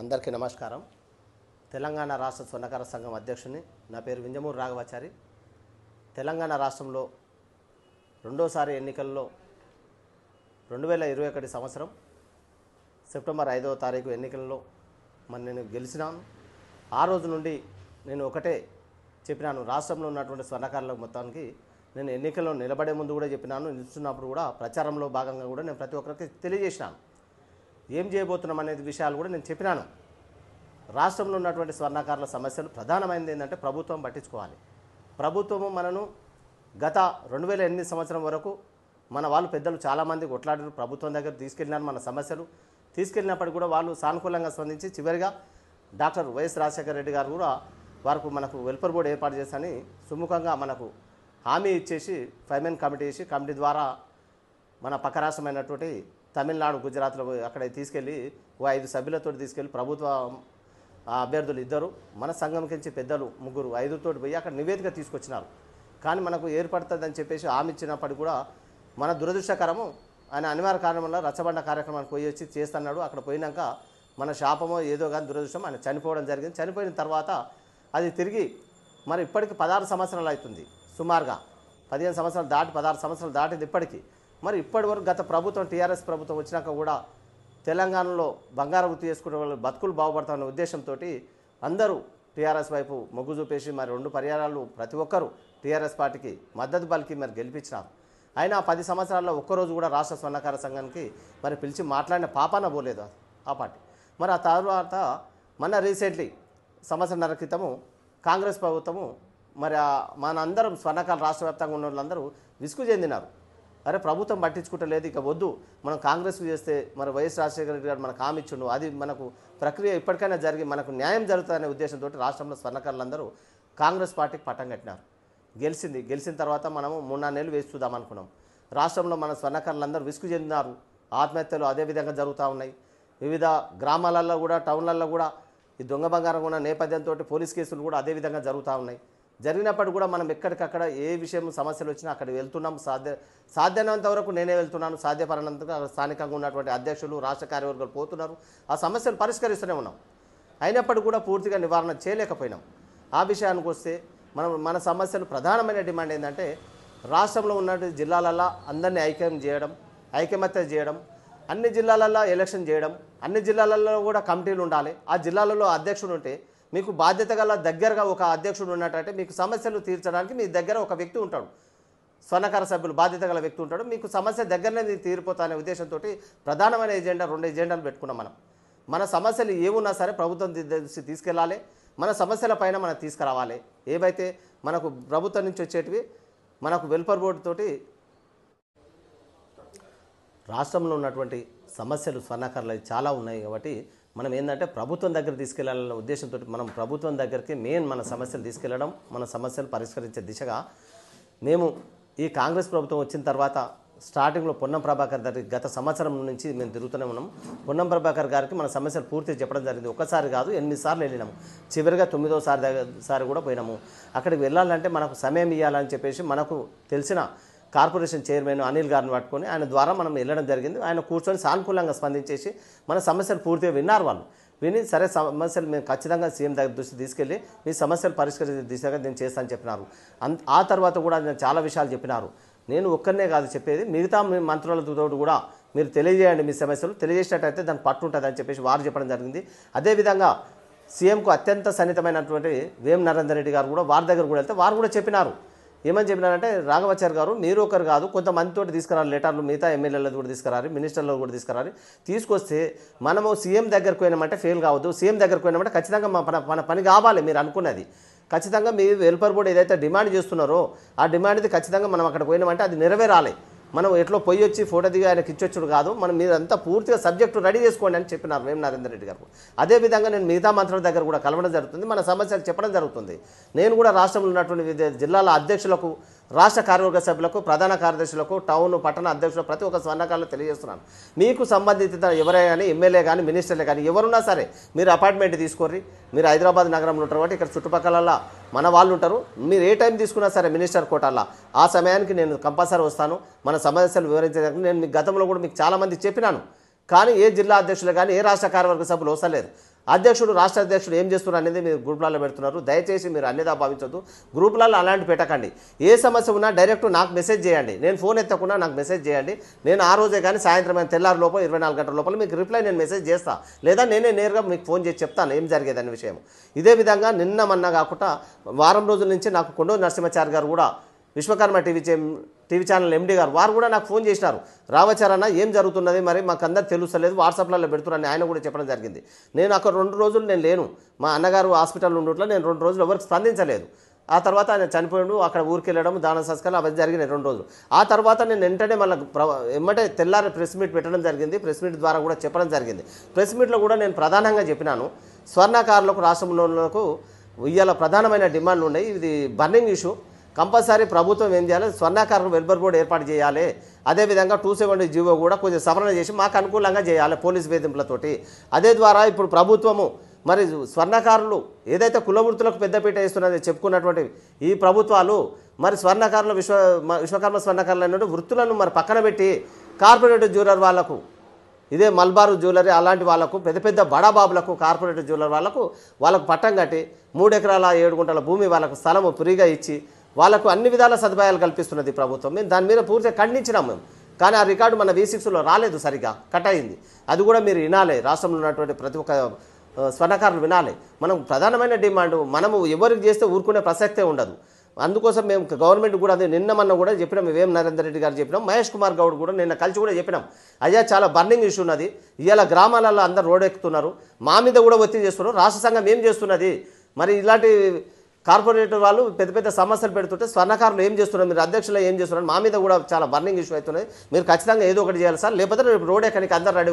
అందరికీ నమస్కారం. తెలంగాణ రాష్ట్ర స్వర్ణకార సంఘం అధ్యక్షుని. నా పేరు వింజమూరు రాఘవాచారి. తెలంగాణ రాష్ట్రంలో రెండోసారి ఎన్నికల్లో 2021 సంవత్సరం సెప్టెంబర్ 5వ తారీఖు ఎన్నికల్లో నేను గెలిచినాను. ఆ రోజు నుండి నేను ఒకటే చెప్పినాను, రాష్ట్రంలో ఉన్నటువంటి స్వర్ణకారులకు మొత్తానికి నేను ఎన్నికల్లో నిలబడే ముందు కూడా చెప్పినాను, నిలుస్తున్నప్పుడు కూడా ప్రచారంలో భాగంగా కూడా నేను ప్రతి ఒక్కరికి తెలియజేసినాను. ఏం చేయబోతున్నాం అనేది విషయాలు కూడా నేను చెప్పినాను. రాష్ట్రంలో ఉన్నటువంటి స్వర్ణకారుల సమస్యలు ప్రధానమైనది ఏంటంటే ప్రభుత్వం పట్టించుకోవాలి. ప్రభుత్వము మనను గత 2008 సంవత్సరం వరకు మన వాళ్ళు పెద్దలు చాలామంది కొట్లాడారు, ప్రభుత్వం దగ్గర తీసుకెళ్ళినారు. మన సమస్యలు తీసుకెళ్ళినప్పటికీ కూడా వాళ్ళు సానుకూలంగా స్పందించి చివరిగా డాక్టర్ వైఎస్ రాజశేఖర రెడ్డి గారు కూడా వారికి మనకు వెల్ఫేర్ బోర్డు ఏర్పాటు చేసని సుముఖంగా మనకు హామీ ఇచ్చేసి 5 మెన్ కమిటీ వేసి కమిటీ ద్వారా మన పక్క రాష్ట్రమైనటువంటి తమిళనాడు, గుజరాత్లో అక్కడ తీసుకెళ్ళి 5 సభ్యులతో తీసుకెళ్ళి ప్రభుత్వ అభ్యర్థులు 2, మన సంఘం నుంచి పెద్దలు 3, 5 తోటి పోయి అక్కడ నివేదిక తీసుకొచ్చినారు. కానీ మనకు ఏర్పడుతుందని చెప్పేసి హామీ ఇచ్చినప్పటికీ కూడా మన దురదృష్టకరము ఆయన అనివార్య కారణం వల్ల రచ్చబండ కార్యక్రమానికి పోయి వచ్చి చేస్తున్నాడు. అక్కడ పోయినాక మన శాపమో ఏదో కానీ దురదృష్టం ఆయన చనిపోవడం జరిగింది. చనిపోయిన తర్వాత అది తిరిగి మరి ఇప్పటికి 16 సంవత్సరాలు అవుతుంది. సుమారుగా 15 సంవత్సరాలు దాటి 16 సంవత్సరాలు దాటింది ఇప్పటికీ. మరి ఇప్పటి వరకు గత ప్రభుత్వం టీఆర్ఎస్ ప్రభుత్వం వచ్చినాక కూడా తెలంగాణలో బంగారం గుర్తు చేసుకునే వాళ్ళు బతుకులు బాగుపడతామనే ఉద్దేశంతో అందరూ టీఆర్ఎస్ వైపు మొగ్గు చూపేసి మరి 2 పర్యాయాలు ప్రతి ఒక్కరూ టీఆర్ఎస్ పార్టీకి మద్దతు పలికి మరి గెలిపించినారు. అయినా 10 సంవత్సరాల్లో ఒక్కరోజు కూడా రాష్ట్ర స్వర్ణకార సంఘానికి మరి పిలిచి మాట్లాడిన పాపాన పోలేదు ఆ పార్టీ. మరి ఆ తర్వాత మన రీసెంట్లీ సంవత్సరంన్నర క్రితము కాంగ్రెస్ ప్రభుత్వము మరి మన అందరం స్వర్ణకార రాష్ట్ర వ్యాప్తంగా ఉన్న వాళ్ళందరూ విసుగు చెందినారు. అరే ప్రభుత్వం పట్టించుకుంటలేదు, ఇక వద్దు, మనం కాంగ్రెస్కు చేస్తే మరి వైఎస్ రాజశేఖర రెడ్డి గారు మనకు హామీ ఇచ్చిండు, అది మనకు ప్రక్రియ ఇప్పటికైనా జరిగి మనకు న్యాయం జరుగుతుందనే ఉద్దేశంతో రాష్ట్రంలో స్వర్ణకారులందరూ కాంగ్రెస్ పార్టీకి పట్టం కట్టినారు. గెలిచిన తర్వాత మనము 3-4 నెలలు వేసి చూద్దాం అనుకున్నాం. రాష్ట్రంలో మన స్వర్ణకారులందరూ విసుగు చెందినారు. ఆత్మహత్యలు అదేవిధంగా జరుగుతూ ఉన్నాయి. వివిధ గ్రామాలలో కూడా, టౌన్లలో కూడా ఈ దొంగ బంగారం ఉన్న నేపథ్యంతో పోలీస్ కేసులు కూడా అదేవిధంగా జరుగుతూ ఉన్నాయి. జరిగినప్పుడు కూడా మనం ఎక్కడికక్కడ ఏ విషయం సమస్యలు వచ్చినా అక్కడికి వెళ్తున్నాం. సాధ్యమైనంత వరకు నేనే వెళ్తున్నాను. సాధ్యపడినంతగా స్థానికంగా ఉన్నటువంటి అధ్యక్షులు, రాష్ట్ర కార్యవర్గాలు పోతున్నారు. ఆ సమస్యలు పరిష్కరిస్తూనే ఉన్నాం. అయినప్పటికీ కూడా పూర్తిగా నివారణ చేయలేకపోయినాం. ఆ విషయానికి వస్తే మన సమస్యలు ప్రధానమైన డిమాండ్ ఏంటంటే రాష్ట్రంలో ఉన్న జిల్లాలల్లో అందరినీ ఐకమత్య చేయడం, అన్ని జిల్లాలలో ఎలక్షన్ చేయడం, అన్ని జిల్లాలలో కూడా కమిటీలు ఉండాలి. ఆ జిల్లాలలో అధ్యక్షుడు ఉంటే మీకు బాధ్యత గల దగ్గరగా ఒక అధ్యక్షుడు ఉన్నట్టయితే మీకు సమస్యలు తీర్చడానికి మీ దగ్గర ఒక వ్యక్తి ఉంటాడు, స్వర్ణకార సభ్యులు బాధ్యత గల వ్యక్తి ఉంటాడు. మీకు సమస్య దగ్గరనే తీరిపోతా అనే ఉద్దేశంతో ప్రధానమైన ఎజెండా 2 ఎజెండాలు పెట్టుకున్నాం. మన సమస్యలు ఏమున్నా సరే ప్రభుత్వం తీసుకెళ్ళాలి, మన సమస్యల పైన మనం తీసుకురావాలి. ఏవైతే మనకు ప్రభుత్వం నుంచి వచ్చేటివి మనకు వెల్ఫేర్ బోర్డు తోటి రాష్ట్రంలో ఉన్నటువంటి సమస్యలు స్వర్ణకారులు చాలా ఉన్నాయి. కాబట్టి మనం ఏంటంటే ప్రభుత్వం దగ్గర తీసుకెళ్లాలన్న ఉద్దేశంతో మనం ప్రభుత్వం దగ్గరికి మన సమస్యలు తీసుకెళ్లడం, మన సమస్యలు పరిష్కరించే దిశగా మేము ఈ కాంగ్రెస్ ప్రభుత్వం వచ్చిన తర్వాత స్టార్టింగ్లో పొన్నం ప్రభాకర్ గారికి గత సంవత్సరం నుంచి మేము తిరుగుతూనే ఉన్నాం. పొన్నం ప్రభాకర్ గారికి మన సమస్యలు పూర్తిగా చెప్పడం జరిగింది. ఒక్కసారి కాదు 8 సార్లు వెళ్ళినాము. చివరిగా 9వ సారి కూడా పోయినాము. అక్కడికి వెళ్ళాలంటే మనకు సమయం ఇవ్వాలని చెప్పేసి మనకు తెలిసిన కార్పొరేషన్ చైర్మన్ అనిల్ గారిని పట్టుకొని ఆయన ద్వారా మనం వెళ్ళడం జరిగింది. ఆయన కూర్చొని సానుకూలంగా స్పందించేసి మన సమస్యలు పూర్తిగా విన్నారు. వాళ్ళు విని సరే సమస్యలు మేము ఖచ్చితంగా సీఎం దగ్గర దృష్టి తీసుకెళ్ళి మీ సమస్యలు పరిష్కరించే దిశగా నేను చేస్తానని చెప్పినారు. ఆ తర్వాత కూడా నేను చాలా విషయాలు చెప్పినారు. నేను ఒక్కనే కాదు చెప్పేది, మిగతా మంత్రులతో కూడా మీరు తెలియజేయండి, మీ సమస్యలు తెలియజేసినట్టయితే దానికి పట్టు ఉంటుంది అని చెప్పేసి వారు చెప్పడం జరిగింది. అదేవిధంగా సీఎంకు అత్యంత సన్నిహితమైనటువంటి వేం నరేందర్ రెడ్డి గారు కూడా వారి దగ్గర కూడా వెళ్తే వారు కూడా చెప్పినారు. ఏమని చెప్పినారంటే, రాఘవాచారి గారు మీరు ఒకరు కాదు కొంతమందితో తీసుకురాలి, లెటర్లు మిగతా ఎమ్మెల్యేలతో కూడా తీసుకురాలి, మినిస్టర్లు కూడా తీసుకొస్తే మనము సీఎం దగ్గరకు పోయినామంటే ఫెయిల్ కావద్దు. సీఎం దగ్గరకు పోయినామంటే ఖచ్చితంగా మన పని కావాలి. మీరు అనుకున్నది ఖచ్చితంగా మీ వెల్ఫేర్ బోర్డు ఏదైతే డిమాండ్ చేస్తున్నారో ఆ డిమాండ్ది ఖచ్చితంగా మనం అక్కడ పోయినామంటే అది నెరవేరాలి. మనం ఎట్లా పోయి వచ్చి ఫోటో దిగి ఆయనకి ఇచ్చొచ్చుడు కాదు, మనం మీరంతా పూర్తిగా సబ్జెక్టు రెడీ చేసుకోండి అని చెప్పినారు వేం నరేందర్ రెడ్డి గారు. అదేవిధంగా నేను మిగతా మంత్రుల దగ్గర కూడా కలవడం జరుగుతుంది, మన సమస్యలు చెప్పడం జరుగుతుంది. నేను కూడా రాష్ట్రంలో ఉన్నటువంటి వివిధ జిల్లాల అధ్యక్షులకు, రాష్ట్ర కార్యవర్గ సభ్యులకు, ప్రధాన కార్యదర్శులకు, టౌన్ పట్టణ అధ్యక్షులకు ప్రతి ఒక్క స్వర్ణకారులు తెలియజేస్తున్నాను. మీకు సంబంధిత ఎవరైనా కానీ, ఎమ్మెల్యే కానీ, మినిస్టర్లే కానీ ఎవరున్నా సరే మీరు అపాయింట్మెంట్ తీసుకోర్రి. మీరు హైదరాబాద్ నగరంలో ఉంటారు కాబట్టి ఇక్కడ చుట్టుపక్కల మన వాళ్ళు ఉంటారు. మీరు ఏ టైం తీసుకున్నా సరే మినిస్టర్ కోటాల్లో ఆ సమయానికి నేను కంపల్సరీ వస్తాను. మన సమస్యలు వివరించడానికి నేను గతంలో కూడా మీకు చాలామంది చెప్పినాను. కానీ ఏ జిల్లా అధ్యక్షులు కానీ ఏ రాష్ట్ర కార్యవర్గ సభ్యులు వస్తలేరు. అధ్యక్షుడు రాష్ట్ర అధ్యక్షుడు ఏం చేస్తున్నారు అనేది మీరు గ్రూప్లలో పెడుతున్నారు. దయచేసి మీరు అన్యదా భావించొద్దు. గ్రూప్లలో అలాంటి పెట్టకండి. ఏ సమస్య ఉన్నా డైరెక్ట్ నాకు మెసేజ్ చేయండి. నేను ఫోన్ ఎత్తకుండా నాకు మెసేజ్ చేయండి. నేను ఆ రోజే కానీ సాయంత్రం తెల్లారి లోపల 24 గంటల లోపల మీకు రిప్లై నేను మెసేజ్ చేస్తాను, లేదా నేనే నేరుగా మీకు ఫోన్ చేసి చెప్తాను ఏం జరిగేదనే విషయం. ఇదే విధంగా నిన్న మొన్న కాకుండా వారం రోజుల నుంచి నాకు కొండూరు నరసింహాచారి గారు కూడా విశ్వకర్మ టీవీ ఛానల్ ఎండీ గారు వారు కూడా నాకు ఫోన్ చేసినారు. రావచ్చారన్న ఏం జరుగుతున్నది, మరి మాకు అందరు తెలుస్తలేదు, వాట్సాప్లలో పెడుతున్నారని ఆయన కూడా చెప్పడం జరిగింది. నేను అక్కడ 2 రోజులు నేను లేను, మా అన్నగారు హాస్పిటల్ ఉండట్లో నేను 2 రోజులు ఎవరికి స్పందించలేదు. ఆ తర్వాత ఆయన చనిపోయాడు, అక్కడ ఊరికి వెళ్ళడం, దాన సంస్కారాలు అవన్నీ జరిగినాయి 2 రోజులు. ఆ తర్వాత నేను వెంటనే మళ్ళీ ఎమ్మటే తెల్లారి ప్రెస్ మీట్ పెట్టడం జరిగింది. ప్రెస్ మీట్ ద్వారా కూడా చెప్పడం జరిగింది. ప్రెస్ మీట్లో కూడా నేను ప్రధానంగా చెప్పినాను, స్వర్ణకారులకు రాష్ట్రంలోకి ఇవాళ ప్రధానమైన డిమాండ్లు ఉన్నాయి. ఇది బర్నింగ్ ఇష్యూ. కంపల్సరీ ప్రభుత్వం ఏం చేయాలి, స్వర్ణకారులకు వెల్ఫేర్ బోర్డు ఏర్పాటు చేయాలి. అదేవిధంగా 270 జీవో కూడా కొంచెం సవరణ చేసి మాకు అనుకూలంగా చేయాలి పోలీస్ వేధింపులతోటి. అదే ద్వారా ఇప్పుడు ప్రభుత్వము మరి స్వర్ణకారులు ఏదైతే కులవృత్తులకు పెద్దపీట వేస్తున్నది చెప్పుకున్నటువంటి ఈ ప్రభుత్వాలు మరి స్వర్ణకారులు విశ్వకర్మ స్వర్ణకారులు అనే వృత్తులను మరి పక్కన పెట్టి కార్పొరేట్ జ్యువెలర్ వాళ్లకు, ఇదే మల్బారు జ్యువెలరీ అలాంటి వాళ్ళకు, పెద్ద పెద్ద బడాబాబులకు, కార్పొరేట్ జ్యువెలర్ వాళ్ళకు పట్టం కట్టి 3 ఎకరాల 7 గుంటల భూమి వాళ్ళకు స్థలము ఫ్రీగా ఇచ్చి వాళ్ళకు అన్ని విధాల సదుపాయాలు కల్పిస్తున్నది ప్రభుత్వం. మేము దాని మీద పూర్తిగా ఖండించినాం మేము. కానీ ఆ రికార్డు మన V6లో రాలేదు, సరిగా కట్ అయింది. అది కూడా మీరు వినాలి, రాష్ట్రంలో ఉన్నటువంటి ప్రతి ఒక్క స్వర్ణకారులు వినాలి. మనం ప్రధానమైన డిమాండ్ మనము ఎవరికి చేస్తే ఊరుకునే ప్రసక్తే ఉండదు. అందుకోసం మేము గవర్నమెంట్ కూడా అదే నిన్న మొన్న కూడా చెప్పినాం, వేం నరేందర్ రెడ్డి గారు చెప్పినాం, మహేష్ కుమార్ గౌడ్ కూడా నిన్న కలిసి కూడా చెప్పినాం, అయ్యా చాలా బర్నింగ్ ఇష్యూ ఉన్నది, ఇవాళ గ్రామాలలో అందరు రోడ్ ఎక్కుతున్నారు, మా మీద కూడా ఒత్తిడి చేస్తున్నారు, రాష్ట్ర సంఘం ఏం చేస్తున్నది, మరి ఇలాంటి కార్పొరేటర్ వాళ్ళు పెద్ద పెద్ద సమస్యలు పెడుతుంటే స్వర్ణకారులు ఏం చేస్తున్నారు, మీరు అధ్యక్షులు ఏం చేస్తున్నారు, మా మీద కూడా చాలా బర్నింగ్ ఇష్యూ అవుతున్నాయి, మీరు ఖచ్చితంగా ఏదో ఒకటి చేయాలి సార్, లేకపోతే రేపు రోడ్ ఎక్కడికి అందరు రెడీ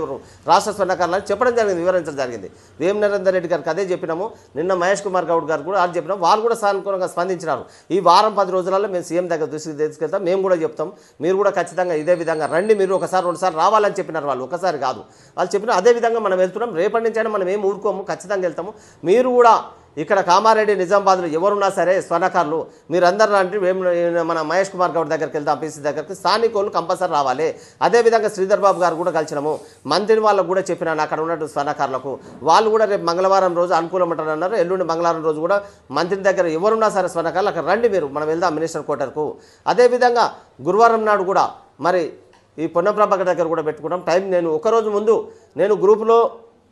రాష్ట్ర స్వర్ణకారులు అని చెప్పడం జరిగింది, వివరించడం జరిగింది. వేం నరేందర్ రెడ్డి గారికి అదే చెప్పినాము, నిన్న మహేష్ కుమార్ గౌడ్ గారు కూడా అది చెప్పినాం, వాళ్ళు కూడా సానుకూలంగా స్పందించినారు. ఈ వారం 10 రోజులలో మేము సీఎం దగ్గర దృష్టికి తీసుకెళ్తాం, మేము కూడా చెప్తాం, మీరు కూడా ఖచ్చితంగా ఇదే విధంగా రండి, మీరు ఒకసారి 2 సార్లు రావాలని చెప్పినారు వాళ్ళు, ఒకసారి కాదు వాళ్ళు చెప్పిన అదే విధంగా మనం వెళ్తున్నాం, రేపటి నుంచి అయినా మనం ఏం ఊరుకోము, ఖచ్చితంగా వెళ్తాము. మీరు కూడా ఇక్కడ కామారెడ్డి నిజామాబాద్లో ఎవరున్నా సరే స్వర్ణకారులు మీరందరూ అంటే మన మహేష్ కుమార్ గౌడ్ దగ్గరికి వెళ్తాం, పీసీ దగ్గరికి, స్థానికులు కంపల్సరీ రావాలి. అదేవిధంగా శ్రీధర్ బాబు గారు కూడా కలిసినాము, మంత్రి వాళ్ళకు కూడా చెప్పినాను అక్కడ ఉన్నట్టు స్వర్ణకారులకు, వాళ్ళు కూడా రేపు మంగళవారం రోజు అనుకూలం అంటారు అన్నారు, ఎల్లుండి మంగళవారం రోజు కూడా మంత్రి దగ్గర ఎవరున్నా సరే స్వర్ణకారులు అక్కడ రండి, మీరు మనం వెళ్దాం మినిస్టర్ క్వార్టర్కు. అదేవిధంగా గురువారం నాడు కూడా మరి ఈ పొన్నప్రభాకర్ దగ్గర కూడా పెట్టుకున్నాం టైం. నేను ఒకరోజు ముందు నేను గ్రూపులో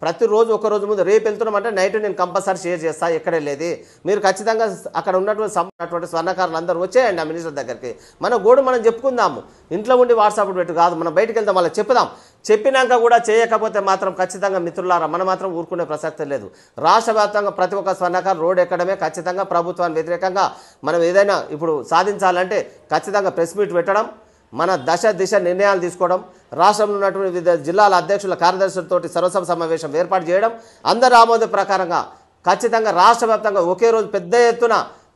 ప్రతిరోజు ఒకరోజు ముందు రేపు వెళ్తున్నామంటే నైట్ నేను కంపల్సరీ షేర్ చేస్తాను, ఎక్కడ వెళ్ళేది మీరు ఖచ్చితంగా అక్కడ ఉన్నటువంటి స్వర్ణకారులు అందరూ వచ్చేయండి ఆ మినిస్టర్ దగ్గరికి, మన గోడు మనం చెప్పుకుందాము, ఇంట్లో ఉండి వాట్సాప్ పెట్టు కాదు, మనం బయటకు వెళ్తాం వాళ్ళకి చెప్పుదాం, చెప్పినాక కూడా చేయకపోతే మాత్రం ఖచ్చితంగా మిత్రులారా మనం మాత్రం ఊరుకునే ప్రసక్తి లేదు. రాష్ట్ర వ్యాప్తంగా ప్రతి ఒక్క స్వర్ణకారు రోడ్ ఎక్కడమే, ఖచ్చితంగా ప్రభుత్వానికి వ్యతిరేకంగా మనం ఏదైనా ఇప్పుడు సాధించాలంటే ఖచ్చితంగా ప్రెస్ మీట్ పెట్టడం, మన దిశ నిర్ణయాలు తీసుకోవడం, రాష్ట్రంలో ఉన్నటువంటి వివిధ జిల్లాల అధ్యక్షుల కార్యదర్శులతోటి సర్వసభ సమావేశం ఏర్పాటు చేయడం, అందరి ఆమోద ప్రకారంగా ఖచ్చితంగా రాష్ట్ర వ్యాప్తంగా ఒకే రోజు పెద్ద ఎత్తున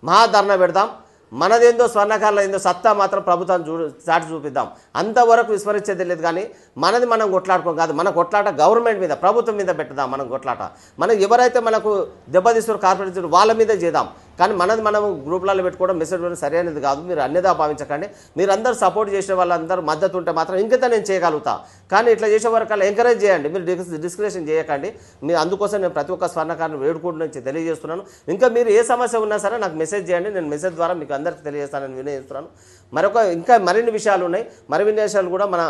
మహాధర్నా పెడదాం. మనదేందో స్వర్ణకారుల ఏందో సత్తా మాత్రం ప్రభుత్వాన్ని చాటి చూపిద్దాం. అంతవరకు విస్మరించేది లేదు. కానీ మనది మనం కొట్లాడుకోం కాదు, మన కొట్లాట గవర్నమెంట్ మీద ప్రభుత్వం మీద పెట్టుదాం. మనం కొట్లాట మనం ఎవరైతే మనకు దెబ్బతీస్తున్న కార్పొరేట్ వాళ్ళ మీదే చేద్దాం. కానీ మనది మనం గ్రూప్లలో పెట్టుకోవడం మెసేజ్ సరైనది కాదు. మీరు అన్యదా భావించకండి. మీరందరూ సపోర్ట్ చేసే వాళ్ళందరూ మద్దతు ఉంటే మాత్రం ఇంకైతే నేను చేయగలుగుతా. కానీ ఇట్లా చేసే వరకు ఎంకరేజ్ చేయండి, మీరు డిస్కషన్ చేయకండి. మీరు అందుకోసం నేను ప్రతి ఒక్క స్వర్ణకారుని వేడుకుంటూ నుంచి తెలియజేస్తున్నాను. ఇంకా మీరు ఏ సమస్య ఉన్నా సరే నాకు మెసేజ్ చేయండి, నేను మెసేజ్ ద్వారా మీకు అందరికీ తెలియజేస్తానని వినయిస్తున్నాను. ఇంకా మరిన్ని విషయాలు ఉన్నాయి. మరిన్ని విషయాలు కూడా మన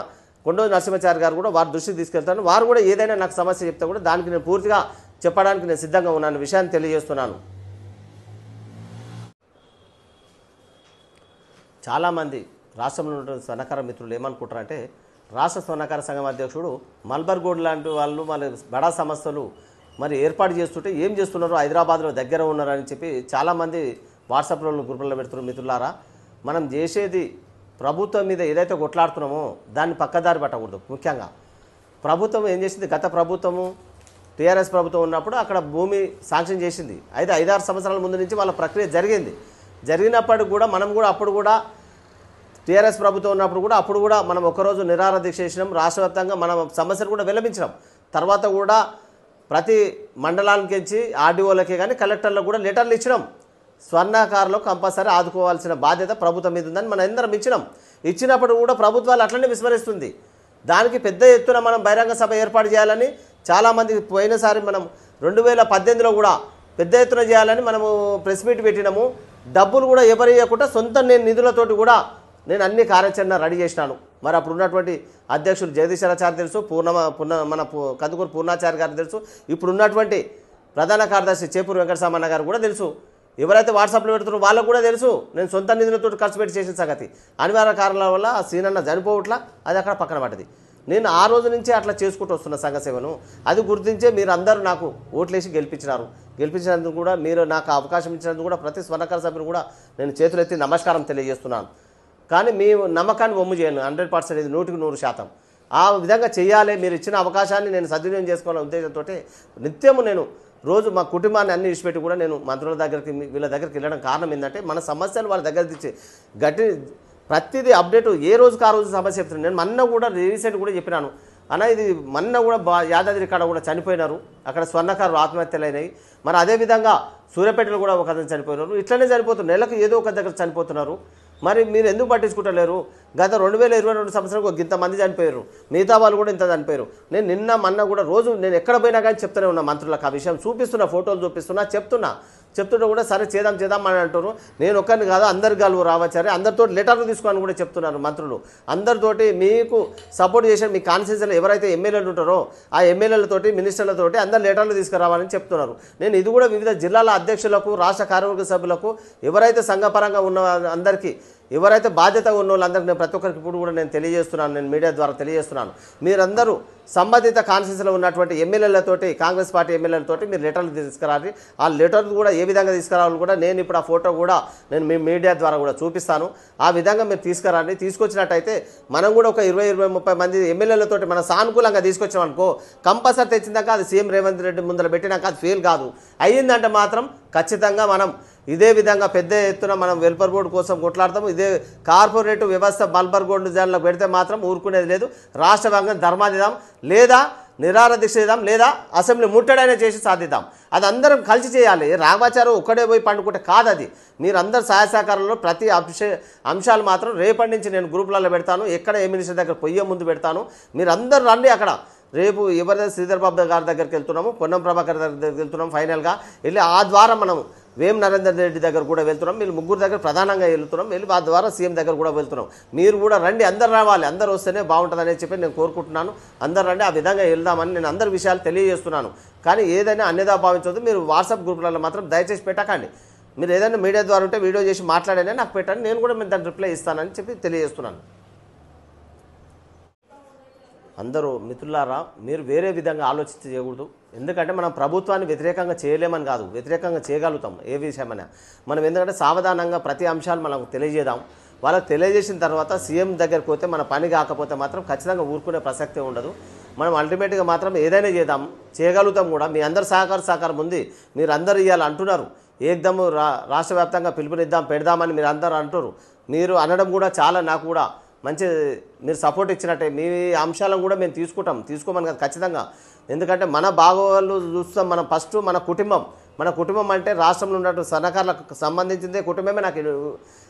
కొండూరు నరసింహాచారి గారు కూడా వారి దృష్టికి తీసుకెళ్తాను. వారు కూడా ఏదైనా నాకు సమస్య చెప్తే కూడా దానికి నేను పూర్తిగా చెప్పడానికి నేను సిద్ధంగా ఉన్నాను విషయాన్ని తెలియజేస్తున్నాను. చాలామంది రాష్ట్రంలో ఉన్న స్వర్ణకార మిత్రులు ఏమనుకుంటారంటే రాష్ట్ర స్వర్ణకార సంఘం అధ్యక్షుడు మల్బర్గోడ్ లాంటి వాళ్ళు మన బడా సంస్థలు మరి ఏర్పాటు చేస్తుంటే ఏం చేస్తున్నారు, హైదరాబాద్లో దగ్గర ఉన్నారని చెప్పి చాలామంది వాట్సాప్లో గ్రూపుల్లో పెడుతున్నారు. మిత్రులారా, మనం చేసేది ప్రభుత్వం మీద ఏదైతే కొట్లాడుతున్నామో దాన్ని పక్కదారి పట్టకూడదు. ముఖ్యంగా ప్రభుత్వం ఏం చేసింది, గత ప్రభుత్వము టీఆర్ఎస్ ప్రభుత్వం ఉన్నప్పుడు అక్కడ భూమి శాంక్షన్ చేసింది. అయితే 5-6 సంవత్సరాల ముందు నుంచి వాళ్ళ ప్రక్రియ జరిగినప్పటికి కూడా మనం కూడా అప్పుడు కూడా టీఆర్ఎస్ ప్రభుత్వం ఉన్నప్పుడు కూడా అప్పుడు కూడా మనం ఒకరోజు నిరాహార దీక్ష చేసినాం. రాష్ట్ర వ్యాప్తంగా మనం సమస్యలు కూడా విలపించినాం. తర్వాత కూడా ప్రతి మండలానికి ఇచ్చి ఆర్డీఓలకే కానీ కలెక్టర్లకు కూడా లెటర్లు ఇచ్చినాం. స్వర్ణకారులకు కంపల్సరీ ఆదుకోవాల్సిన బాధ్యత ప్రభుత్వం మీద ఉందని మనం అందరం ఇచ్చినప్పుడు కూడా ప్రభుత్వాలు అట్లనే విస్మరిస్తుంది. దానికి పెద్ద ఎత్తున మనం బహిరంగ సభ ఏర్పాటు చేయాలని చాలామంది పోయినసారి మనం 2018లో కూడా పెద్ద ఎత్తున చేయాలని మనము ప్రెస్ మీట్ పెట్టినాము. డబ్బులు కూడా ఎవరు ఇవ్వకుండా సొంత నేను నిధులతోటి కూడా నేను అన్ని కార్యాచరణ రెడీ చేసినాను. మరి అప్పుడు ఉన్నటువంటి అధ్యక్షులు జగదీశ్వరాచారి తెలుసు, మన కందుకూరు పూర్ణాచారి గారు తెలుసు, ఇప్పుడు ఉన్నటువంటి ప్రధాన కార్యదర్శి చేపూరు వెంకటసామన్న గారు కూడా తెలుసు. ఎవరైతే వాట్సాప్లో పెడుతున్నారో వాళ్ళకు కూడా తెలుసు నేను సొంత నిధులతో ఖర్చు పెట్టి చేసిన సంగతి. అనివార్య కారణాల వల్ల ఆ సీనన్న చనిపోవట్లా, అది అక్కడ పక్కన పడ్డది. నేను ఆ రోజు నుంచే అట్లా చేసుకుంటూ వస్తున్న సంఘ సేవను. అది గుర్తించే మీరు అందరూ నాకు ఓట్లేసి గెలిపించినందుకు కూడా, మీరు నాకు అవకాశం ఇచ్చినందుకు కూడా ప్రతి స్వర్ణకార సభ్యులు కూడా నేను చేతులెత్తి నమస్కారం తెలియజేస్తున్నాను. కానీ మీ నమ్మకాన్ని వమ్ము చేయను. 100% ఇది 100% ఆ విధంగా చేయాలి. మీరు ఇచ్చిన అవకాశాన్ని నేను సద్వినియోగం చేసుకోవాలనే ఉద్దేశంతో నిత్యము నేను రోజు మా కుటుంబాన్ని అన్ని విడిచిపెట్టి కూడా నేను మంత్రుల దగ్గరికి వీళ్ళ దగ్గరికి వెళ్ళడం కారణం ఏంటంటే మన సమస్యలు వాళ్ళ దగ్గర తెచ్చి ప్రతిదీ అప్డేట్ ఏ రోజుకి ఆ రోజు సమస్య చెప్తున్నాను. నేను మొన్న కూడా రీసెంట్ కూడా చెప్పినాను అన్న, ఇది మొన్న కూడా యాదాద్రి కాడ కూడా చనిపోయినారు, అక్కడ స్వర్ణకారులు ఆత్మహత్యలు అయినాయి. మరి అదేవిధంగా సూర్యాపేటలో కూడా ఒక అతను చనిపోయినారు. ఇట్లనే చనిపోతున్నారు, నెలకు ఏదో ఒక దగ్గర చనిపోతున్నారు. మరి మీరు ఎందుకు పట్టించుకుంటలేరు? గత 2022 సంవత్సరాలకు ఇంతమంది చనిపోయారు, మిగతా వాళ్ళు కూడా ఇంత చనిపోయారు. నేను నిన్న మొన్న కూడా రోజు నేను ఎక్కడ పోయినా కానీ చెప్తూనే ఉన్నా మంత్రులకు ఆ విషయం చూపిస్తున్నా, ఫోటోలు చూపిస్తున్నా, చెప్తుంటే కూడా సరే చేద్దాం అని అంటారు. నేను ఒక్కరిని కాదు అందరు గలువు రావచ్చారు, అందరితో లెటర్లు తీసుకోవాలని కూడా చెప్తున్నారు మంత్రులు. అందరితోటి మీకు సపోర్ట్ చేసిన మీ కాన్స్టిట్యూన్సీలో ఎవరైతే ఎమ్మెల్యేలు ఉంటారో ఆ ఎమ్మెల్యేలతోటి మినిస్టర్లతోటి అందరు లెటర్లు తీసుకురావాలని చెప్తున్నారు. నేను ఇది కూడా వివిధ జిల్లాల అధ్యక్షులకు, రాష్ట్ర కార్యవర్గ సభ్యులకు, ఎవరైతే సంఘపరంగా ఉన్న అందరికీ, ఎవరైతే బాధ్యత ఉన్న వాళ్ళందరికీ నేను ప్రతి ఒక్కరికి ఇప్పుడు కూడా నేను తెలియజేస్తున్నాను, నేను మీడియా ద్వారా తెలియజేస్తున్నాను. మీరందరూ సంబంధిత కాన్స్టిట్యూన్సీలో ఉన్నటువంటి ఎమ్మెల్యేలతోటి, కాంగ్రెస్ పార్టీ ఎమ్మెల్యేలతోటి మీరు లెటర్లు తీసుకురాలి. ఆ లెటర్లు కూడా ఏ విధంగా తీసుకురావాలని కూడా నేను ఇప్పుడు ఆ ఫోటో కూడా నేను మీ మీడియా ద్వారా కూడా చూపిస్తాను. ఆ విధంగా మీరు తీసుకురండి. తీసుకొచ్చినట్టయితే మనం కూడా ఒక 20-30 మంది ఎమ్మెల్యేలతోటి మనం సానుకూలంగా తీసుకొచ్చాం అనుకో, కంపల్సరీ తెచ్చిందాక అది సీఎం రేవంత్ రెడ్డి ముందర పెట్టినాక అది ఫెయిల్ కాదు. అయ్యిందంటే మాత్రం ఖచ్చితంగా మనం ఇదే విధంగా పెద్ద ఎత్తున మనం వెల్ఫేర్ బోర్డు కోసం కొట్లాడతాము. ఇదే కార్పొరేట్ వ్యవస్థ మల్బర్ గోల్డ్ జైల్లో పెడితే మాత్రం ఊరుకునేది లేదు. రాష్ట్ర వ్యాప్తంగా ధర్మాదిద్దాం, లేదా నిరాహార దీక్ష చేద్దాం, లేదా అసెంబ్లీ ముట్టడైనా చేసి సాధిద్దాం. అది అందరం కలిసి చేయాలి. రామాచారం ఒక్కడే పోయి పండుకుంటే కాదు. అది మీరందరూ సహాయ సహకారంలో ప్రతి అంశాలు మాత్రం రేపటి నుంచి నేను గ్రూపులలో పెడతాను. ఎక్కడ ఏ మినిస్టర్ దగ్గర పొయ్యే ముందు పెడతాను. మీరందరూ రండి. అక్కడ రేపు ఎవరైతే శ్రీధర్ బాబు గారి దగ్గరికి వెళ్తున్నాము, పొన్నం ప్రభాకర్ దగ్గరికి వెళ్తున్నాం, ఫైనల్గా వెళ్ళి ఆ ద్వారా మనం వేం నరేందర్ రెడ్డి దగ్గర కూడా వెళ్తున్నాం. మీరు ముగ్గురు దగ్గర ప్రధానంగా వెళ్తున్నాం. వెళ్ళి ఆ ద్వారా సీఎం దగ్గర కూడా వెళ్తున్నాం. మీరు కూడా రండి, అందరు రావాలి, అందరు వస్తేనే బాగుంటుందని చెప్పి నేను కోరుకుంటున్నాను. అందరు రండి, ఆ విధంగా వెళ్దామని నేను అందరి విషయాలు తెలియజేస్తున్నాను. కానీ ఏదైనా అన్యదా భావించవద్దు. మీరు వాట్సాప్ గ్రూపులలో మాత్రం దయచేసి పెట్టకండి. మీరు ఏదైనా మీడియా ద్వారా ఉంటే వీడియో చేసి మాట్లాడేనే నాకు పెట్టండి, నేను కూడా దానికి రిప్లై ఇస్తానని చెప్పి తెలియజేస్తున్నాను. అందరూ మిత్రులారా, మీరు వేరే విధంగా ఆలోచించి చేయకూడదు. ఎందుకంటే మనం ప్రభుత్వాన్ని వ్యతిరేకంగా చేయలేమని కాదు, వ్యతిరేకంగా చేయగలుగుతాం ఏ విషయమైనా మనం. ఎందుకంటే సావధానంగా ప్రతి అంశాలు మనకు తెలియజేద్దాం. వాళ్ళకి తెలియజేసిన తర్వాత సీఎం దగ్గరికి పోతే మన పని కాకపోతే మాత్రం ఖచ్చితంగా ఊరుకునే ప్రసక్తే ఉండదు. మనం అల్టిమేట్గా మాత్రం ఏదైనా చేయగలుగుతాం కూడా. మీ అందరు సహకారం ఉంది. మీరు అందరూ ఇవ్వాలి అంటున్నారు. ఏకదమ్ రాష్ట్ర వ్యాప్తంగా పిలుపునిద్దాం, పెడదామని మీరు అందరూ అంటారు. మీరు అనడం కూడా చాలా నాకు కూడా మంచి, మీరు సపోర్ట్ ఇచ్చినట్టే. మీ అంశాలను కూడా మేము తీసుకోమని కాదు ఖచ్చితంగా. ఎందుకంటే మన బాగోళ్ళు చూస్తాం. మనం ఫస్ట్ మన కుటుంబం అంటే రాష్ట్రంలో ఉన్నట్టు సన్నకారులకు సంబంధించిందే కుటుంబమే నాకు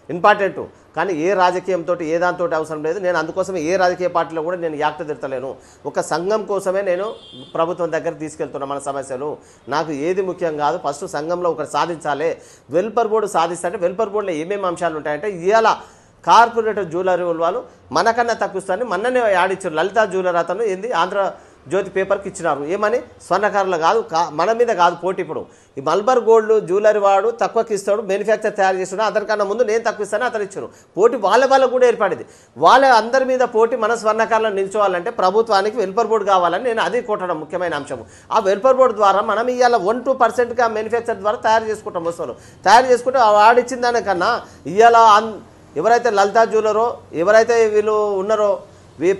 ఇంపార్టెంట్. కానీ ఏ రాజకీయంతో ఏ దాంతో అవసరం లేదు. నేను అందుకోసమే ఏ రాజకీయ పార్టీలో కూడా నేను యాక్ట్ తిడతలేను. ఒక సంఘం కోసమే నేను ప్రభుత్వం దగ్గర తీసుకెళ్తున్నా మన సమస్యలు. నాకు ఏది ముఖ్యం కాదు. ఫస్ట్ సంఘంలో ఒకటి సాధించాలి. వెల్ఫేర్ బోర్డు సాధిస్తే వెల్ఫేర్ బోర్డులో ఏమేమి అంశాలు ఉంటాయంటే, ఇవాళ కార్పొరేటర్ జ్యువెలరీ వాళ్ళు మనకన్నా తక్కువని మొన్ననే ఆడిచ్చారు. లలితా జ్యువెలరీ అతను ఏంది ఆంధ్రజ్యోతి పేపర్కి ఇచ్చినారు. ఏమని? స్వర్ణకారులు కాదు, మన మీద కాదు పోటీ. ఇప్పుడు ఈ మల్బర్ గోల్డ్ జ్యువెలరీ వాడు తక్కువకి ఇస్తాడు, మ్యానుఫ్యాక్చర్ తయారు చేస్తున్నాడు, అతనికన్నా ముందు నేను తక్కువ ఇస్తాను అతను ఇచ్చారు. పోటీ వాళ్ళకు కూడా ఏర్పడింది. వాళ్ళ అందరి మీద పోటీ మన స్వర్ణకారులను నిల్చోవాలంటే ప్రభుత్వానికి వెల్ఫేర్ బోర్డు కావాలని నేను అది కొట్టడం ముఖ్యమైన అంశం. ఆ వెల్ఫేర్ బోర్డు ద్వారా మనం ఇవాళ 1-2% మ్యానుఫ్యాక్చర్ ద్వారా తయారు చేసుకుంటాం. వస్తువులు తయారు చేసుకుంటే వాడిచ్చిన దానికన్నా ఇవాళ ఎవరైతే లలితా జ్యువెలరో, ఎవరైతే వీళ్ళు ఉన్నారో,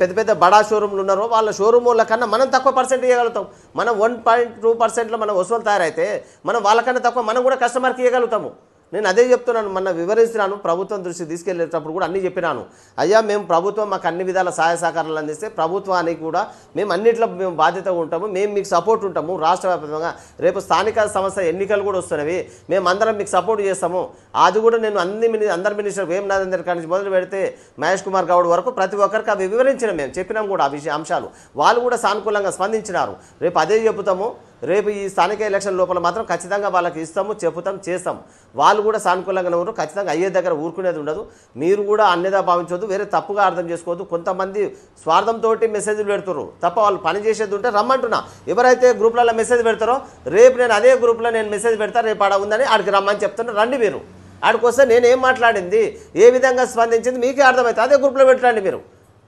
పెద్ద బడా షోరూమ్లు ఉన్నారో వాళ్ళ షోరూముల కన్నా మనం తక్కువ పర్సెంట్ ఇవ్వగలుగుతాం. మనం 1.2%లో మనం వసూలు తయారైతే మనం వాళ్ళకన్నా తక్కువ మనం కూడా కస్టమర్కి ఇవ్వగలుగుతాము. నేను అదే చెప్తున్నాను. మొన్న వివరిస్తున్నాను, ప్రభుత్వం దృష్టి తీసుకెళ్లేటప్పుడు కూడా అన్నీ చెప్పినాను. అయ్యా మేము ప్రభుత్వం మాకు అన్ని విధాల సహాయ సహకారాలు అందిస్తే ప్రభుత్వానికి కూడా మేము అన్నింటిలో మేము బాధ్యతగా ఉంటాము, మేము మీకు సపోర్ట్ ఉంటాము. రాష్ట్ర వ్యాప్తంగా రేపు స్థానిక సంస్థ ఎన్నికలు కూడా వస్తున్నవి, మేము అందరం మీకు సపోర్ట్ చేస్తాము. అది కూడా నేను అందరి మినిస్టర్ వేం నరేందర్ నుంచి మొదలు పెడితే మహేష్ కుమార్ గౌడ్ వరకు ప్రతి ఒక్కరికి అవి వివరించినాం, మేము చెప్పినాం కూడా ఆ అంశాలు. వాళ్ళు కూడా సానుకూలంగా స్పందించినారు. రేపు అదే చెబుతాము. రేపు ఈ స్థానిక ఎలక్షన్ లోపల మాత్రం ఖచ్చితంగా వాళ్ళకి ఇస్తాము, చెప్పుతాం, చేస్తాం. వాళ్ళు కూడా సానుకూలంగానే ఉంటారు. ఖచ్చితంగా అయ్యే దగ్గర ఊరుకునేది ఉండదు. మీరు కూడా అన్యదా భావించవద్దు, వేరే తప్పుగా అర్థం చేసుకోవద్దు. కొంతమంది స్వార్థంతో మెసేజ్లు పెడుతున్నారు తప్ప వాళ్ళు పని చేసేది ఉంటే రమ్మంటున్నా. ఎవరైతే గ్రూప్లలో మెసేజ్ పెడతారో రేపు నేను అదే గ్రూప్లో నేను మెసేజ్ పెడతా, రేపు ఆడ ఉందని ఆడికి రమ్మని చెప్తున్నా. రండి, మీరు ఆడికి వస్తే నేనేం మాట్లాడింది, ఏ విధంగా స్పందించింది మీకే అర్థమవుతుంది. అదే గ్రూప్లో పెట్టండి మీరు,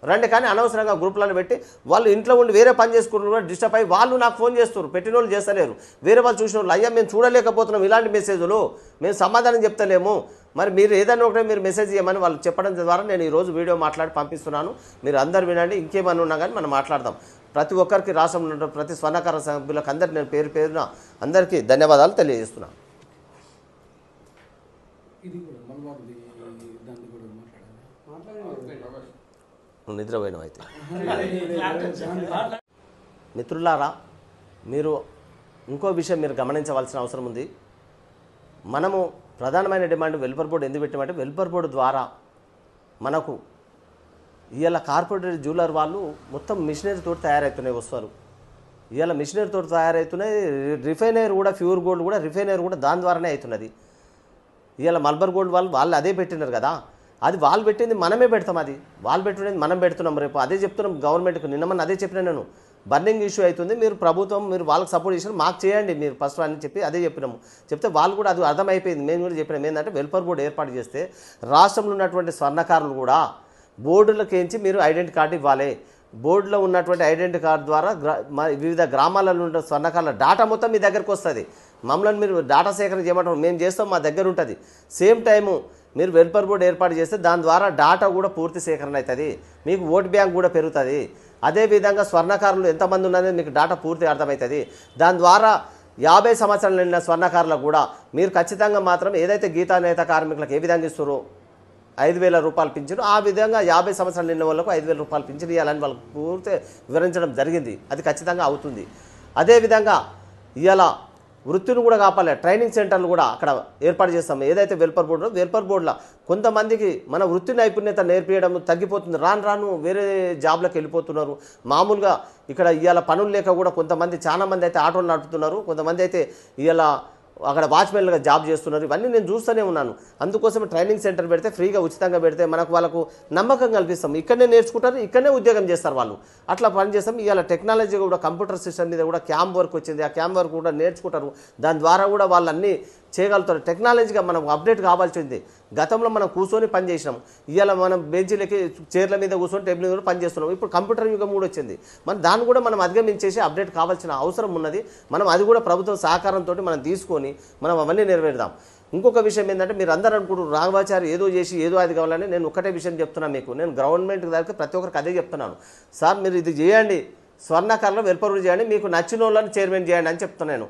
రండి. కానీ అనవసరంగా గ్రూప్లను పెట్టి వాళ్ళు ఇంట్లో ఉండి వేరే పని చేసుకుంటున్నారు కూడా డిస్టర్బ్ అయ్యి వాళ్ళు నాకు ఫోన్ చేస్తారు. పెట్టిన వాళ్ళు చేస్తలేరు, వేరే వాళ్ళు చూసిన వాళ్ళు అయ్యా మేము చూడలేకపోతున్నాం ఇలాంటి మెసేజ్లు, మేము సమాధానం చెప్తలేము, మరి మీరు ఏదైనా ఒకటే మీరు మెసేజ్ చేయమని వాళ్ళు చెప్పడం ద్వారా నేను ఈరోజు వీడియో మాట్లాడి పంపిస్తున్నాను. మీరు అందరు వినండి. ఇంకేమన్నా ఉన్నా కానీ మనం మాట్లాడదాం. ప్రతి ఒక్కరికి రాష్ట్రంలో ఉన్న ప్రతి స్వర్ణకార సభ్యులకు అందరికీ నేను పేరు పేరున అందరికీ ధన్యవాదాలు తెలియజేస్తున్నాను. నిద్రపోయినాం అయితే. మిత్రులారా, మీరు ఇంకో విషయం మీరు గమనించవలసిన అవసరం ఉంది. మనము ప్రధానమైన డిమాండ్ వెల్ఫేర్ బోర్డు ఎందుకు పెట్టామంటే, వెల్ఫేర్ బోర్డు ద్వారా మనకు ఇవాళ కార్పొరేట్ జ్యువెలర్ వాళ్ళు మొత్తం మిషనరీతో తయారవుతున్నాయి వస్తారు. ఇవాళ మిషనరీతో తయారవుతున్నాయి. రిఫైనర్ కూడా, ప్యూర్ గోల్డ్ కూడా, రిఫైనర్ కూడా దాని ద్వారానే అవుతున్నది. ఇవాళ మల్బర్ గోల్డ్ వాళ్ళు అదే పెట్టినారు కదా, అది వాళ్ళు పెట్టింది మనమే పెడతాం, అది వాళ్ళు పెట్టినది మనం పెడుతున్నాం. రేపు అదే చెప్తున్నాం గవర్నమెంట్కి. నిన్న అదే చెప్పినా నేను, బర్నింగ్ ఇష్యూ అవుతుంది, మీరు ప్రభుత్వం మీరు వాళ్ళకి సపోర్ట్ చేసిన మాకు చేయండి మీరు ఫస్ట్ అని చెప్పి అదే చెప్పినాము. చెప్తే వాళ్ళు కూడా అది అర్థమైపోయింది. మేము కూడా చెప్పినాం ఏంటంటే, వెల్ఫేర్ బోర్డు ఏర్పాటు చేస్తే రాష్ట్రంలో ఉన్నటువంటి స్వర్ణకారులు కూడా బోర్డులకేంచి మీరు ఐడెంటిటీ కార్డు ఇవ్వాలి. బోర్డులో ఉన్నటువంటి ఐడెంటిటీ కార్డు ద్వారా వివిధ గ్రామాలలో ఉన్న స్వర్ణకారుల డాటా మొత్తం మీ దగ్గరకు వస్తుంది. మమ్మల్ని మీరు డాటా సేకరణ చేయమంటారు, మేము చేస్తాం, మా దగ్గర ఉంటుంది. సేమ్ టైము మీరు వెల్ఫేర్ బోర్డు ఏర్పాటు చేస్తే దాని ద్వారా డాటా కూడా పూర్తి సేకరణ అవుతుంది, మీకు ఓట్ బ్యాంక్ కూడా పెరుగుతుంది. అదేవిధంగా స్వర్ణకారులు ఎంతమంది ఉన్నారనేది మీకు డాటా పూర్తి అర్థమవుతుంది. దాని ద్వారా 50 సంవత్సరాలు నిండిన స్వర్ణకారులకు కూడా మీరు ఖచ్చితంగా మాత్రం ఏదైతే గీతా నేత కార్మికులకు ఏ విధంగా ఇస్తారో 5,000 రూపాయలు పింఛను, ఆ విధంగా 50 సంవత్సరాలు నిండిన వాళ్ళకు 5,000 రూపాయలు పింఛను ఇవ్వాలని వాళ్ళకు పూర్తి వివరించడం జరిగింది. అది ఖచ్చితంగా అవుతుంది. అదేవిధంగా ఇవాళ వృత్తిని కూడా కాపాలి, ట్రైనింగ్ సెంటర్లు కూడా అక్కడ ఏర్పాటు చేస్తాం. ఏదైతే వెల్ఫేర్ బోర్డులో కొంతమందికి మన వృత్తి నైపుణ్యత నేర్పించడం తగ్గిపోతుంది. రాను వేరే జాబ్లకు వెళ్ళిపోతున్నారు. మామూలుగా ఇక్కడ ఇవాళ పనులు లేక కూడా కొంతమంది, చాలా మంది అయితే ఆటోలు నడుపుతున్నారు, కొంతమంది అయితే ఇవాళ అక్కడ వాచ్మెన్లుగా జాబ్ చేస్తున్నారు. ఇవన్నీ నేను చూస్తూనే ఉన్నాను. అందుకోసం ట్రైనింగ్ సెంటర్ పెడితే ఫ్రీగా ఉచితంగా పెడితే వాళ్ళకు నమ్మకం కల్పిస్తాం. ఇక్కడనే నేర్చుకుంటారు, ఇక్కడనే ఉద్యోగం చేస్తారు వాళ్ళు. అట్లా పని చేస్తాం. ఇవాళ టెక్నాలజీ కూడా కంప్యూటర్ సిస్టమ్ మీద కూడా క్యాంప్ వర్క్ వచ్చింది. ఆ క్యాంప్ వర్క్ కూడా నేర్చుకుంటారు. దాని ద్వారా కూడా వాళ్ళన్నీ చేయగలుగుతారు. టెక్నాలజీగా మనం అప్డేట్ కావాల్సింది. గతంలో మనం కూర్చొని పని చేసినాం. ఇవాళ మనం బెంచీలకి చైర్ల మీద కూర్చొని టేబుల్ మీద పని చేస్తున్నాం. ఇప్పుడు కంప్యూటర్ యుగం కూడా వచ్చింది. దాన్ని కూడా మనం అధిగమించేసి అప్డేట్ కావాల్సిన అవసరం ఉన్నది. మనం అది కూడా ప్రభుత్వం సహకారంతో మనం తీసుకొని మనం అవన్నీ నెరవేరుదాం. ఇంకొక విషయం ఏంటంటే, మీరు అందరూ అనుకుంటారు రాఘవాచారి ఏదో చేసి ఏదో అది కావాలని. నేను ఒకటే విషయం చెప్తున్నాను మీకు, నేను గవర్నమెంట్ దగ్గర ప్రతి ఒక్కరికి అదే చెప్తున్నాను. సార్ మీరు ఇది చేయండి, స్వర్ణకారులు వెల్ఫేర్ చేయండి, మీకు నచ్చిన వాళ్ళని చైర్మన్ చేయండి అని చెప్తున్నాను.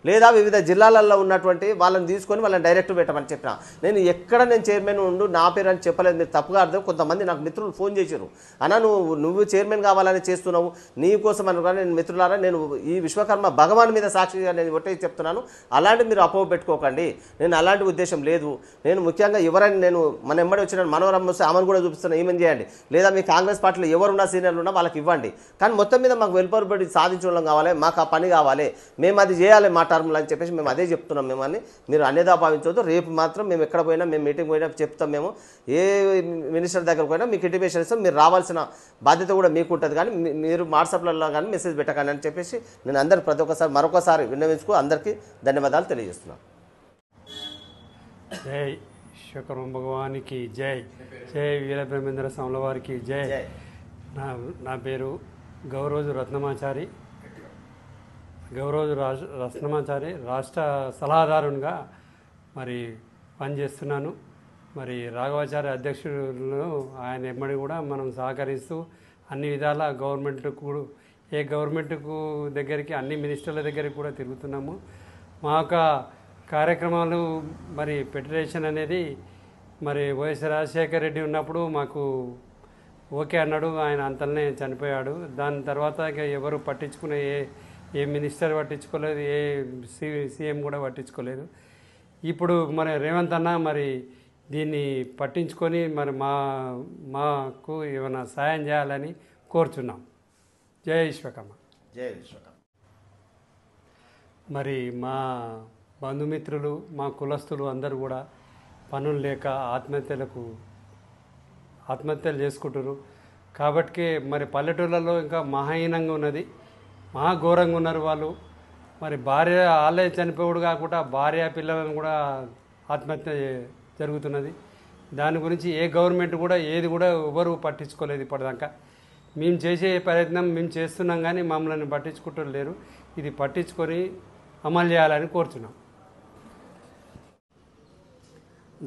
లేదా వివిధ జిల్లాలలో ఉన్నటువంటి వాళ్ళని తీసుకొని వాళ్ళని డైరెక్ట్ పెట్టమని చెప్పిన. నేను ఎక్కడ నేను చైర్మన్ ఉండు నా పేరు అని చెప్పలేదు, మీరు తప్పుగా అర్థం. కొంతమంది నాకు మిత్రులు ఫోన్ చేశారు, అన్న నువ్వు చైర్మన్ కావాలని చేస్తున్నావు, నీ కోసం అనుకున్నా. నేను మిత్రులారా, నేను ఈ విశ్వకర్మ భగవాన్ మీద సాక్షిగా నేను ఒకటే చెప్తున్నాను, అలాంటి మీరు అపోహ పెట్టుకోకండి. నేను అలాంటి ఉద్దేశం లేదు. నేను ముఖ్యంగా ఎవరైనా నేను మన ఎమ్మడి వచ్చిన మనోరమ్మ వస్తే ఆమెను కూడా చూపిస్తున్నాను, ఏమని చేయండి. లేదా మీ కాంగ్రెస్ పార్టీలో ఎవరున్నా సీనియర్లు ఉన్నా వాళ్ళకి ఇవ్వండి. కానీ మొత్తం మీద మాకు వెల్ఫేర్ బోర్డు సాధించడం కావాలి, మాకు ఆ పని కావాలి, మేము అది చేయాలి మా టర్మ్లు అని చెప్పేసి మేము అదే చెప్తున్నాం. మేము అని మీరు అన్యదా భావించవద్దు. రేపు మాత్రం మేము ఎక్కడ పోయినా, మేము మీటింగ్ పోయినా చెప్తాం. మేము ఏ మినిస్టర్ దగ్గర పోయినా మీకు ఇంటిమేషన్ ఇస్తాం. మీరు రావాల్సిన బాధ్యత కూడా మీకు ఉంటుంది. కానీ మీరు వాట్సాప్లలో కానీ మెసేజ్ పెట్టకండి అని చెప్పేసి నేను అందరికి ప్రతి ఒక్కసారి మరొకసారి విన్నవించుకో అందరికీ ధన్యవాదాలు తెలియజేస్తున్నాను. జై విశ్వకర్మ భగవానికి జై, జై వీరబ్రహ్మేంద్ర స్వాముల వారికి జై. నా పేరు గౌరోజు రత్నమాచారి. రత్నమాచారి రాష్ట్ర సలహాదారునిగా మరి పనిచేస్తున్నాను. మరి రాఘవాచారి అధ్యక్షులను ఆయన ఎమ్మడి కూడా మనం సహకరిస్తూ అన్ని విధాల గవర్నమెంట్కు దగ్గరికి అన్ని మినిస్టర్ల దగ్గరికి కూడా తిరుగుతున్నాము. మా యొక్క కార్యక్రమాలు మరి ఫెడరేషన్ అనేది మరి వైఎస్ రాజశేఖర రెడ్డి ఉన్నప్పుడు మాకు ఓకే అన్నాడు. ఆయన అంతలోనే చనిపోయాడు. దాని తర్వాత ఇక ఎవరు పట్టించుకునే ఏ మినిస్టర్ పట్టించుకోలేదు, ఏ సీఎం కూడా పట్టించుకోలేదు. ఇప్పుడు మరి రేవంత్ అన్న మరి దీన్ని పట్టించుకొని మరి మాకు ఏమైనా సాయం చేయాలని కోరుచున్నాం. జై విశ్వకర్మ. జై విశ్వకర్మ. మరి మా బంధుమిత్రులు మా కులస్తులు అందరూ కూడా పనులు లేక ఆత్మహత్యలు చేసుకుంటారు. కాబట్టి మరి పల్లెటూళ్ళలో ఇంకా మహాహీనంగా ఉన్నది, మహా ఘోరంగా ఉన్నారు వాళ్ళు. మరి భార్య వాళ్ళే చనిపోవుడు కాకుండా భార్య పిల్లలను కూడా ఆత్మహత్య జరుగుతున్నది. దాని గురించి ఏ గవర్నమెంట్ కూడా ఏది కూడా ఎవరు పట్టించుకోలేదు ఇప్పటిదాకా. మేము చేసే ప్రయత్నం మేము చేస్తున్నాం కానీ మమ్మల్ని పట్టించుకుంటూ లేరు. ఇది పట్టించుకొని అమలు చేయాలని కోరుతున్నాం.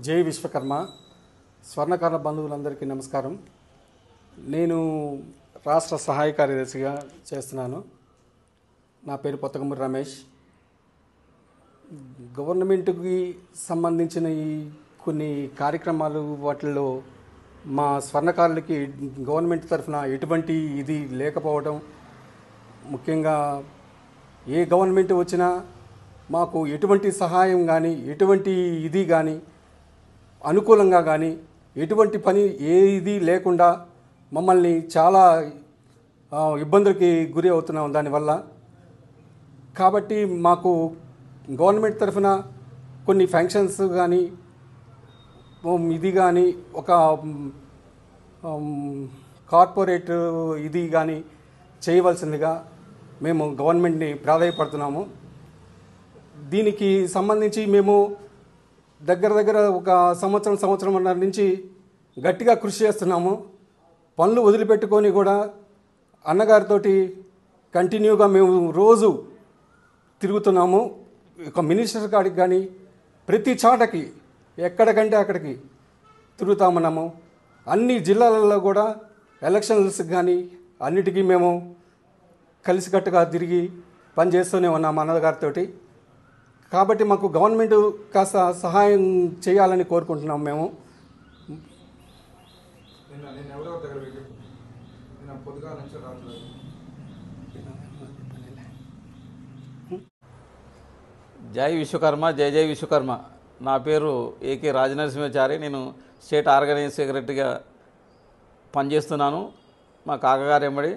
జై విశ్వకర్మ. స్వర్ణకార బంధువులందరికీ నమస్కారం. నేను రాష్ట్ర సహాయ కార్యదర్శిగా చేస్తున్నాను. నా పేరు పొత్తకమూరి రమేష్. గవర్నమెంట్కి సంబంధించిన ఈ కొన్ని కార్యక్రమాలు వాటిల్లో మా స్వర్ణకారులకి గవర్నమెంట్ తరఫున ఎటువంటి ఇది లేకపోవడం, ముఖ్యంగా ఏ గవర్నమెంట్ వచ్చినా మాకు ఎటువంటి సహాయం కానీ ఎటువంటి ఇది కానీ అనుకూలంగా కానీ ఎటువంటి పని ఏది లేకుండా మమ్మల్ని చాలా ఇబ్బందులకి గురి అవుతున్నాం దానివల్ల. కాబట్టి మాకు గవర్నమెంట్ తరఫున కొన్ని ఫంక్షన్స్ కానీ ఇది కానీ ఒక కార్పొరేట్ ఇది కానీ చేయవలసిందిగా మేము గవర్నమెంట్ని ప్రాధాయపడుతున్నాము. దీనికి సంబంధించి మేము దగ్గర ఒక సంవత్సరంన్నర నుంచి గట్టిగా కృషి చేస్తున్నాము. పనులు వదిలిపెట్టుకొని కూడా అన్నగారితోటి కంటిన్యూగా మేము రోజు తిరుగుతున్నాము. ఒక మినిస్టర్ కాడికి కానీ ప్రతి చోటకి ఎక్కడికంటే అక్కడికి తిరుగుతామన్నాము. అన్ని జిల్లాలలో కూడా ఎలక్షన్స్కి కానీ అన్నిటికీ మేము కలిసికట్టుగా తిరిగి పనిచేస్తూనే ఉన్నాము అన్నగారితో. కాబట్టి మాకు గవర్నమెంట్ కాస్త సహాయం చేయాలని కోరుకుంటున్నాం మేము. జై విశ్వకర్మ, జై జై విశ్వకర్మ. నా పేరు ఏకే రాజనరసింహాచారి. నేను స్టేట్ ఆర్గనైజింగ్ సెక్రటరీగా పనిచేస్తున్నాను. మా కాకగారు ఎంబడి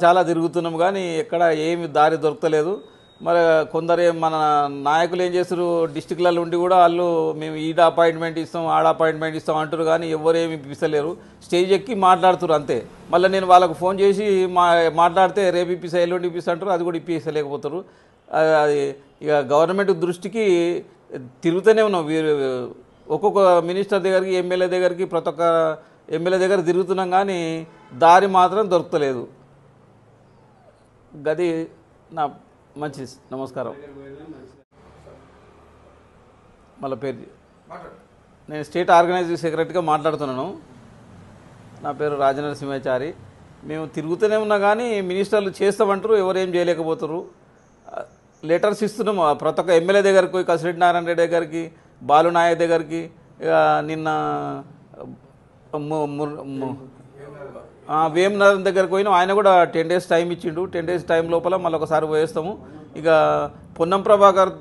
చాలా తిరుగుతున్నాము కానీ ఎక్కడ ఏమి దారి దొరకలేదు. మరి కొందరు మన నాయకులు ఏం చేస్తారు, డిస్టిక్లలో ఉండి కూడా వాళ్ళు మేము ఈడ అపాయింట్మెంట్ ఇస్తాం ఆడ అపాయింట్మెంట్ ఇస్తాం అంటారు కానీ ఎవరేమి ఇప్పిస్తలేరు. స్టేజ్ ఎక్కి మాట్లాడుతారు అంతే. మళ్ళీ నేను వాళ్ళకు ఫోన్ చేసి మాట్లాడితే రేపు ఇప్పిస్తా ఎల్లుండి ఇప్పిస్తా అంటారు, అది కూడా ఇప్పిస్తలేకపోతారు. అది ఇక గవర్నమెంట్ దృష్టికి తిరుగుతూనే ఉన్నాం. ఒక్కొక్క మినిస్టర్ దగ్గరికి ఎమ్మెల్యే దగ్గరికి ప్రతి ఒక్క ఎమ్మెల్యే దగ్గర తిరుగుతున్నాం కానీ దారి మాత్రం దొరకలేదు. గది నా మంచి నమస్కారం. మళ్ళీ పేరు నేను స్టేట్ ఆర్గనైజింగ్ సెక్రటరీగా మాట్లాడుతున్నాను. నా పేరు రాజనరసింహాచారి. మేము తిరుగుతూనే ఉన్నా కానీ మినిస్టర్లు చేస్తామంటారు, ఎవరేం చేయలేకపోతారు. లెటర్స్ ఇస్తున్నాము ప్రతి ఒక్క ఎమ్మెల్యే దగ్గరికి పోయి, కసిరెడ్డి నారాయణ రెడ్డి దగ్గరికి, బాలు నాయక్ దగ్గరికి, నిన్న వేమనాథన్ దగ్గరికి పోయినా ఆయన కూడా 10 days టైం ఇచ్చిండు. 10 days టైం లోపల మళ్ళీ ఒకసారి పోయేస్తాము. ఇక పొన్నం ప్రభాకర్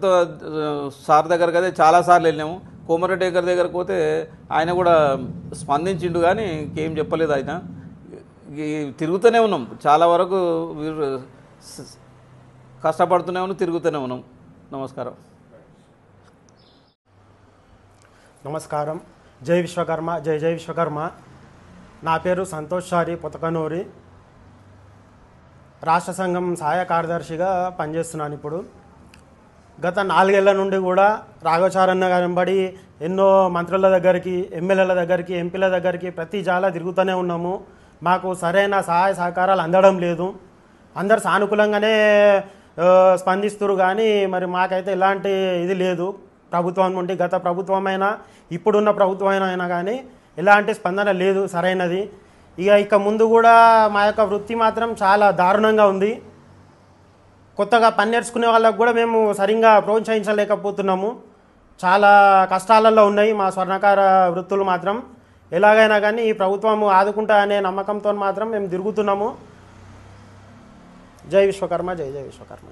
సార్ దగ్గరికి అయితే చాలాసార్లు వెళ్ళినాము. కోమరెడ్డి దగ్గరికి పోతే ఆయన కూడా స్పందించిండు కానీ ఇంకేం చెప్పలేదు. ఆయన తిరుగుతూనే ఉన్నాం, చాలా వరకు కష్టపడుతూనే ఉన్నాం, తిరుగుతూనే ఉన్నాం. నమస్కారం. నమస్కారం. జై విశ్వకర్మ, జై జై విశ్వకర్మ. నా పేరు సంతోష్ చారి పొతకనూరి. రాష్ట్ర సంఘం సహాయ కార్యదర్శిగా పనిచేస్తున్నాను ఇప్పుడు. గత 4 ఏళ్ల నుండి కూడా రాఘవచారన్న గారింబడి ఎన్నో మంత్రుల దగ్గరికి, ఎమ్మెల్యేల దగ్గరికి, ఎంపీల దగ్గరికి ప్రతి జాలా తిరుగుతూనే ఉన్నాము. మాకు సరైన సహాయ సహకారాలు అందడం లేదు. అందరు సానుకూలంగానే స్పందిస్తున్నారు కానీ మరి మాకైతే ఎలాంటి ఇది లేదు. ప్రభుత్వం నుండి గత ప్రభుత్వమైనా ఇప్పుడున్న ప్రభుత్వమైనా కానీ ఎలాంటి స్పందన లేదు సరైనది. ఇక ముందు కూడా మా యొక్క వృత్తి మాత్రం చాలా దారుణంగా ఉంది. కొత్తగా పని నేర్చుకునే వాళ్ళకు కూడా మేము సరిగ్గా ప్రోత్సహించలేకపోతున్నాము. చాలా కష్టాలలో ఉన్నాయి మా స్వర్ణకార వృత్తులు మాత్రం. ఎలాగైనా కానీ ఈ ప్రభుత్వం ఆదుకుంటా అనే నమ్మకంతో మాత్రం మేము తిరుగుతున్నాము. జై విశ్వకర్మ, జై జై విశ్వకర్మ.